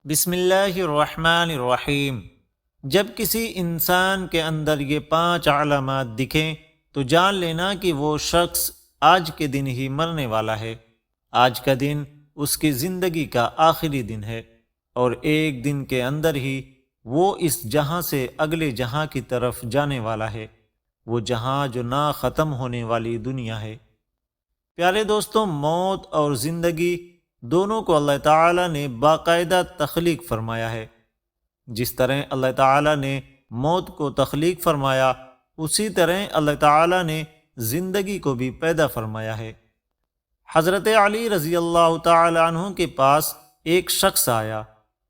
بسم اللہ الرحمن الرحیم۔ جب کسی انسان کے اندر یہ 5 علامات دکھیں تو جان لینا کہ وہ شخص آج کے دن ہی مرنے والا ہے۔ آج کا دن اس کی زندگی کا آخری دن ہے اور ایک دن کے اندر ہی وہ اس جہاں سے اگلے جہاں کی طرف جانے والا ہے، وہ جہاں جو نہ ختم ہونے والی دنیا ہے۔ پیارے دوستوں، موت اور زندگی دونوں کو اللہ تعالیٰ نے باقاعدہ تخلیق فرمایا ہے۔ جس طرح اللہ تعالیٰ نے موت کو تخلیق فرمایا، اسی طرح اللہ تعالیٰ نے زندگی کو بھی پیدا فرمایا ہے۔ حضرت علی رضی اللہ تعالیٰ عنہ کے پاس ایک شخص آیا،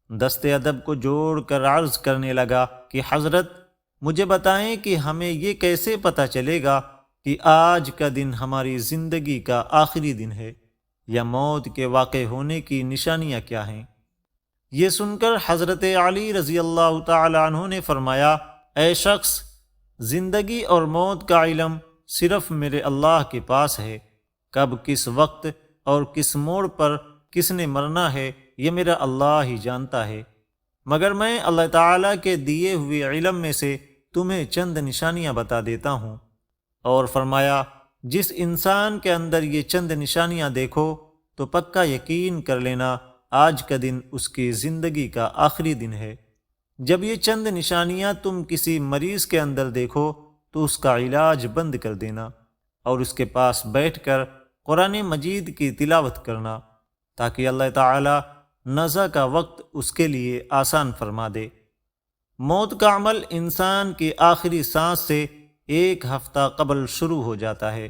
دست ادب کو جوڑ کر عرض کرنے لگا کہ حضرت، مجھے بتائیں کہ ہمیں یہ کیسے پتہ چلے گا کہ آج کا دن ہماری زندگی کا آخری دن ہے، یا موت کے واقع ہونے کی نشانیاں کیا ہیں؟ یہ سن کر حضرت علی رضی اللہ تعالی عنہ نے فرمایا، اے شخص، زندگی اور موت کا علم صرف میرے اللہ کے پاس ہے۔ کب کس وقت اور کس موڑ پر کس نے مرنا ہے یہ میرا اللہ ہی جانتا ہے، مگر میں اللہ تعالیٰ کے دیے ہوئے علم میں سے تمہیں چند نشانیاں بتا دیتا ہوں۔ اور فرمایا، جس انسان کے اندر یہ چند نشانیاں دیکھو تو پکا یقین کر لینا آج کا دن اس کی زندگی کا آخری دن ہے۔ جب یہ چند نشانیاں تم کسی مریض کے اندر دیکھو تو اس کا علاج بند کر دینا اور اس کے پاس بیٹھ کر قرآن مجید کی تلاوت کرنا، تاکہ اللہ تعالی نزع کا وقت اس کے لیے آسان فرما دے۔ موت کا عمل انسان کی آخری سانس سے 1 ہفتہ قبل شروع ہو جاتا ہے،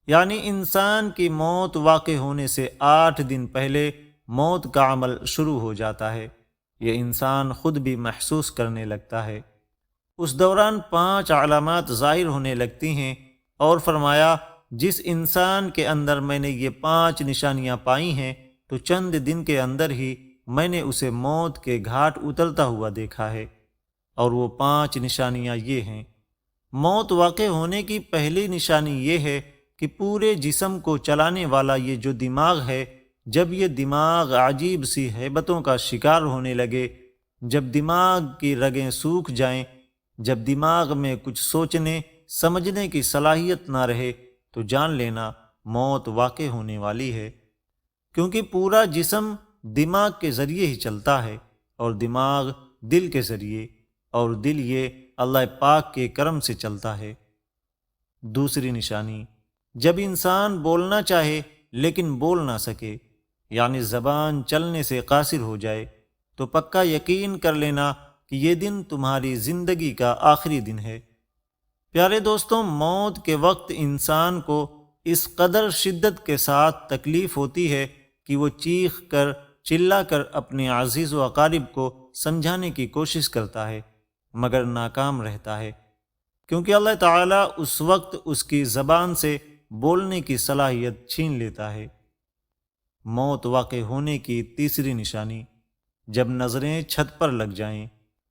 یعنی انسان کی موت واقع ہونے سے 8 دن پہلے موت کا عمل شروع ہو جاتا ہے۔ یہ انسان خود بھی محسوس کرنے لگتا ہے۔ اس دوران 5 علامات ظاہر ہونے لگتی ہیں، اور فرمایا، جس انسان کے اندر میں نے یہ 5 نشانیاں پائی ہیں تو چند دن کے اندر ہی میں نے اسے موت کے گھاٹ اترتا ہوا دیکھا ہے۔ اور وہ 5 نشانیاں یہ ہیں۔ موت واقع ہونے کی پہلی نشانی یہ ہے کہ پورے جسم کو چلانے والا یہ جو دماغ ہے، جب یہ دماغ عجیب سی ہیبتوں کا شکار ہونے لگے، جب دماغ کی رگیں سوکھ جائیں، جب دماغ میں کچھ سوچنے سمجھنے کی صلاحیت نہ رہے، تو جان لینا موت واقع ہونے والی ہے۔ کیونکہ پورا جسم دماغ کے ذریعے ہی چلتا ہے، اور دماغ دل کے ذریعے، اور دل یہ اللہ پاک کے کرم سے چلتا ہے۔ دوسری نشانی، جب انسان بولنا چاہے لیکن بول نہ سکے، یعنی زبان چلنے سے قاصر ہو جائے، تو پکا یقین کر لینا کہ یہ دن تمہاری زندگی کا آخری دن ہے۔ پیارے دوستوں، موت کے وقت انسان کو اس قدر شدت کے ساتھ تکلیف ہوتی ہے کہ وہ چیخ کر چلا کر اپنے عزیز و اقارب کو سمجھانے کی کوشش کرتا ہے، مگر ناکام رہتا ہے، کیونکہ اللہ تعالیٰ اس وقت اس کی زبان سے بولنے کی صلاحیت چھین لیتا ہے۔ موت واقع ہونے کی تیسری نشانی، جب نظریں چھت پر لگ جائیں،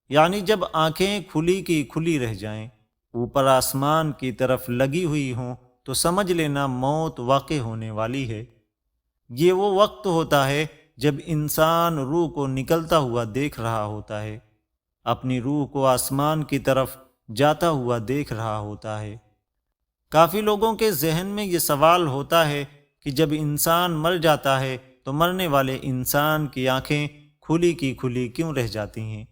یعنی جب آنکھیں کھلی کی کھلی رہ جائیں، اوپر آسمان کی طرف لگی ہوئی ہوں، تو سمجھ لینا موت واقع ہونے والی ہے۔ یہ وہ وقت ہوتا ہے جب انسان روح کو نکلتا ہوا دیکھ رہا ہوتا ہے، اپنی روح کو آسمان کی طرف جاتا ہوا دیکھ رہا ہوتا ہے۔ کافی لوگوں کے ذہن میں یہ سوال ہوتا ہے کہ جب انسان مر جاتا ہے تو مرنے والے انسان کی آنکھیں کھلی کی کھلی کیوں رہ جاتی ہیں؟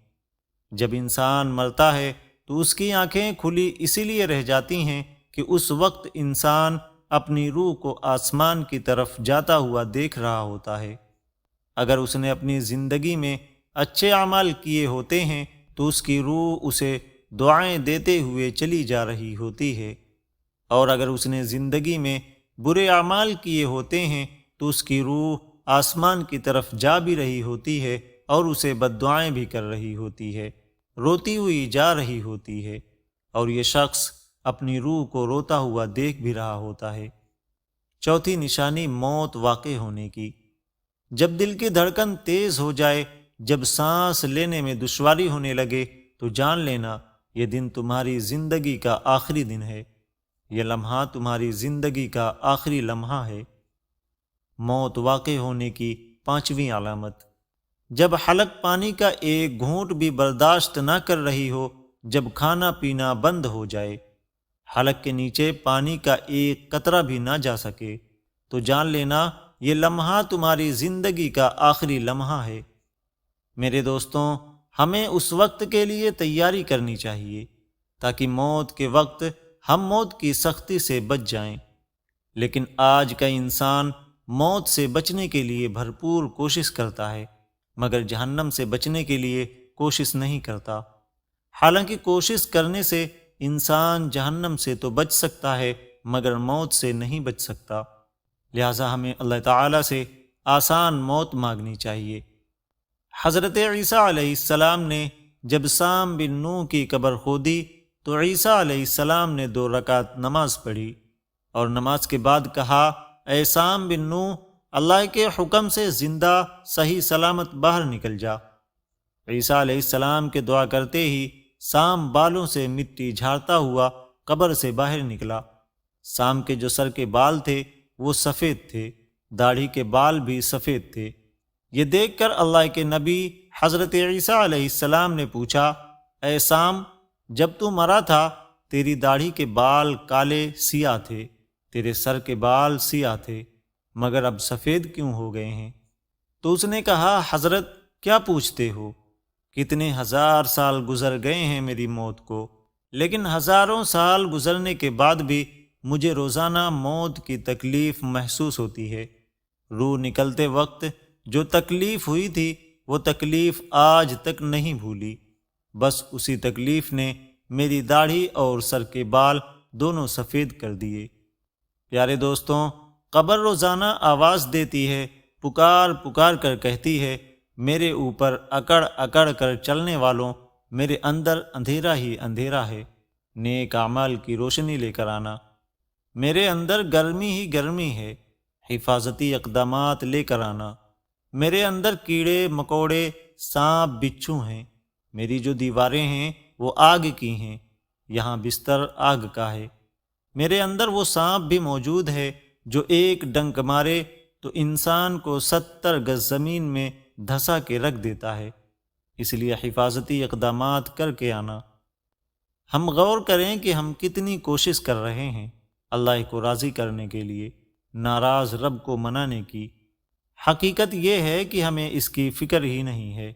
جب انسان مرتا ہے تو اس کی آنکھیں کھلی اسی لیے رہ جاتی ہیں کہ اس وقت انسان اپنی روح کو آسمان کی طرف جاتا ہوا دیکھ رہا ہوتا ہے۔ اگر اس نے اپنی زندگی میں اچھے اعمال کیے ہوتے ہیں تو اس کی روح اسے دعائیں دیتے ہوئے چلی جا رہی ہوتی ہے، اور اگر اس نے زندگی میں برے اعمال کیے ہوتے ہیں تو اس کی روح آسمان کی طرف جا بھی رہی ہوتی ہے اور اسے بد دعائیں بھی کر رہی ہوتی ہے، روتی ہوئی جا رہی ہوتی ہے، اور یہ شخص اپنی روح کو روتا ہوا دیکھ بھی رہا ہوتا ہے۔ چوتھی نشانی، موت واقع ہونے کی، جب دل کی دھڑکن تیز ہو جائے، جب سانس لینے میں دشواری ہونے لگے، تو جان لینا یہ دن تمہاری زندگی کا آخری دن ہے، یہ لمحہ تمہاری زندگی کا آخری لمحہ ہے۔ موت واقع ہونے کی 5ویں علامت، جب حلق پانی کا ایک گھونٹ بھی برداشت نہ کر رہی ہو، جب کھانا پینا بند ہو جائے، حلق کے نیچے پانی کا ایک قطرہ بھی نہ جا سکے، تو جان لینا یہ لمحہ تمہاری زندگی کا آخری لمحہ ہے۔ میرے دوستوں، ہمیں اس وقت کے لیے تیاری کرنی چاہیے تاکہ موت کے وقت ہم موت کی سختی سے بچ جائیں، لیکن آج کا انسان موت سے بچنے کے لیے بھرپور کوشش کرتا ہے، مگر جہنم سے بچنے کے لیے کوشش نہیں کرتا۔ حالانکہ کوشش کرنے سے انسان جہنم سے تو بچ سکتا ہے مگر موت سے نہیں بچ سکتا، لہٰذا ہمیں اللہ تعالیٰ سے آسان موت مانگنی چاہیے۔ حضرت عیسیٰ علیہ السلام نے جب سام بن نوح کی قبر کھودی تو عیسیٰ علیہ السلام نے 2 رکعت نماز پڑھی اور نماز کے بعد کہا، اے سام بن نوح، اللہ کے حکم سے زندہ صحیح سلامت باہر نکل جا۔ عیسیٰ علیہ السلام کے دعا کرتے ہی سام بالوں سے مٹی جھاڑتا ہوا قبر سے باہر نکلا۔ سام کے جو سر کے بال تھے وہ سفید تھے، داڑھی کے بال بھی سفید تھے۔ یہ دیکھ کر اللہ کے نبی حضرت عیسیٰ علیہ السلام نے پوچھا، اے سام، جب تو مرا تھا تیری داڑھی کے بال کالے سیاہ تھے، تیرے سر کے بال سیاہ تھے، مگر اب سفید کیوں ہو گئے ہیں؟ تو اس نے کہا، حضرت کیا پوچھتے ہو؟ کتنے ہزار سال گزر گئے ہیں میری موت کو، لیکن ہزاروں سال گزرنے کے بعد بھی مجھے روزانہ موت کی تکلیف محسوس ہوتی ہے۔ روح نکلتے وقت جو تکلیف ہوئی تھی وہ تکلیف آج تک نہیں بھولی، بس اسی تکلیف نے میری داڑھی اور سر کے بال دونوں سفید کر دیے۔ پیارے دوستوں، قبر روزانہ آواز دیتی ہے، پکار پکار کر کہتی ہے، میرے اوپر اکڑ اکڑ کر چلنے والوں، میرے اندر اندھیرا ہی اندھیرا ہے، نیک اعمال کی روشنی لے کر آنا۔ میرے اندر گرمی ہی گرمی ہے، حفاظتی اقدامات لے کر آنا۔ میرے اندر کیڑے مکوڑے سانپ بچھو ہیں، میری جو دیواریں ہیں وہ آگ کی ہیں، یہاں بستر آگ کا ہے۔ میرے اندر وہ سانپ بھی موجود ہے جو ایک ڈنک مارے تو انسان کو 70 گز زمین میں دھسا کے رکھ دیتا ہے، اس لیے حفاظتی اقدامات کر کے آنا۔ ہم غور کریں کہ ہم کتنی کوشش کر رہے ہیں اللہ کو راضی کرنے کے لیے، ناراض رب کو منانے کی۔ حقیقت یہ ہے کہ ہمیں اس کی فکر ہی نہیں ہے،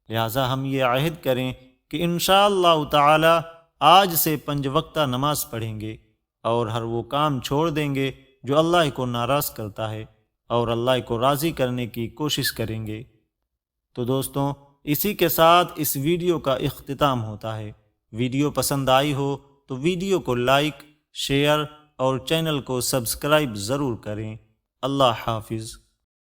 لہٰذا ہم یہ عہد کریں کہ انشاءاللہ تعالی آج سے 5 وقتہ نماز پڑھیں گے اور ہر وہ کام چھوڑ دیں گے جو اللہ کو ناراض کرتا ہے، اور اللہ کو راضی کرنے کی کوشش کریں گے۔ تو دوستوں، اسی کے ساتھ اس ویڈیو کا اختتام ہوتا ہے۔ ویڈیو پسند آئی ہو تو ویڈیو کو لائک، شیئر اور چینل کو سبسکرائب ضرور کریں۔ اللہ حافظ۔